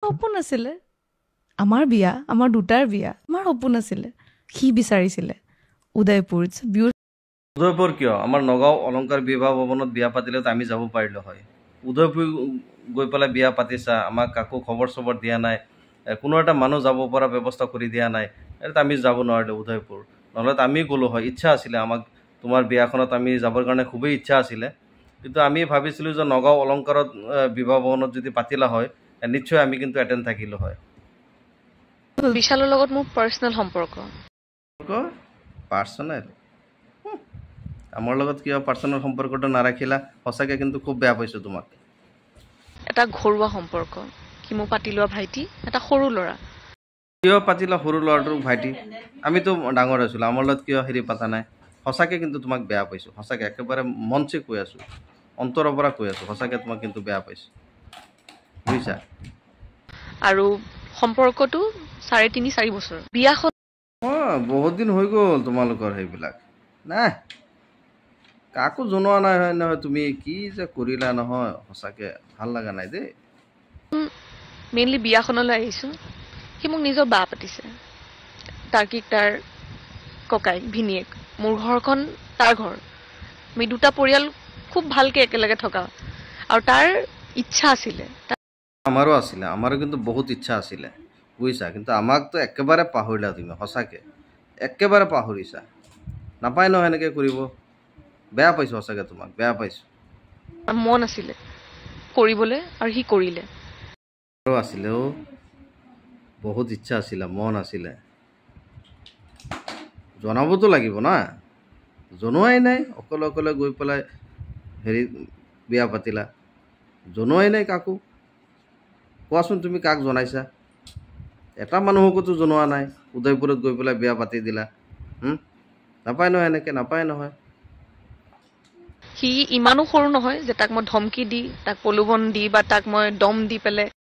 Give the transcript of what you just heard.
সপোন আছিলে আমাৰ বিয়া আমাৰ দুটাৰ বিয়া আমাৰ সপোন আছিলে সি বিচাৰিছিলে উদয়পুৰ উদয়পুৰ কিয় আমাৰ নগাঁও অলংকাৰ বিবাহ ভৱনত বিয়া পাতিলে আমি যাব পাৰিলো হয় উদয়পুৰ গৈ পেলাই বিয়া পাতিছা আমাক কাকো খবৰ চবৰ দিয়া নাই কোনো এটা মানুহ যাব পৰা ব্যৱস্থা কৰি দিয়া নাই আমি যাব নোৱাৰিলো উদয়পুৰ নহ'লে আমি গ'লো হয় ইচ্ছা আছিলে আমাক তোমাৰ বিয়াখনত আমি যাবৰ কাৰণে খুবেই ইচ্ছা আছিলে কিন্তু আমি ভাবিছিলোঁ যে নগাঁও অলংকাৰত বিবাহ ভৱনত যদি পাতিলা হয় নিশ্চয় আমি কিন্তু এটেণ্ড থাকিলো হয় বিশালৰ লগত মোৰ পাৰ্চনেল সম্পৰ্ক পাৰ্চনেল আমাৰ লগত কিয় পাৰ্চনেল সম্পৰ্কটো নাৰাখিলা সঁচাকৈ কিন্তু খুব বেয়া পাইছোঁ তোমাক এটা ঘৰুৱা সম্পৰ্ক কি মোৰ পাতি লোৱা ভাইটি এটা সৰু ল'ৰা কিয় পাতিলা সৰু ল'ৰাটোৰ ভাইটি আমিতো ডাঙৰ আছিলোঁ আমাৰ লগত কিয় হেৰি পতা নাই সঁচাকৈ কিন্তু তোমাক বেয়া পাইছোঁ সঁচাকৈ একেবাৰে মনচে কৈ আছোঁ অন্তৰৰ পৰা কৈ আছোঁ সঁচাকৈ তোমাক কিন্তু বেয়া পাইছোঁ বুজিছা আৰু সম্পৰ্কটো 3.5-4 বছৰ বিয়াখন বহুত দিন হৈ গ'ল তোমালোকৰ সেইবিলাক নাই কাকো জনোৱা নাই হয় নহয় তুমি কি যে কৰিলা নহয় সঁচাকৈ ভাল লগা নাই দেই মেইনলি বিয়াখনলৈ আহিছোঁ সি মোক নিজৰ বা পাতিছে তাৰ ককাইক ভিনীয়েক মোৰ ঘৰখন তাৰ ঘৰ আমি দুটা পৰিয়াল খুব ভালকৈ একেলগে থকা আৰু তাৰ ইচ্ছা আছিলে আমাৰো কিন্তু বহুত ইচ্ছা আছিলে বুজিছা কিন্তু আমাকতো একেবাৰে পাহৰিলা তুমি সঁচাকৈ একেবাৰে পাহৰিছা নাপায় নহয় এনেকৈ কৰিব বেয়া পাইছোঁ সঁচাকৈ তোমাক বেয়া পাইছোঁ মন আছিলে কৰিবলৈ আৰু সি কৰিলে আছিলে বহুত ইচ্ছা আছিলে মন আছিলে জনাবতো লাগিব না জনোৱাই নাই অকলে অকলে গৈ পেলাই হেৰি বিয়া পাতিলা জনোৱাই নাই কাকো কোৱাচোন তুমি কাক জনাইছা এটা মানুহকোতো জনোৱা নাই উদয়পুৰত গৈ পেলাই বিয়া পাতি দিলা নাপায় নহয় এনেকৈ নাপায় নহয় সি ইমানো সৰু নহয় যে তাক মই ধমকি দি তাক প্ৰলোভন দি বা তাক মই দম দি পেলাই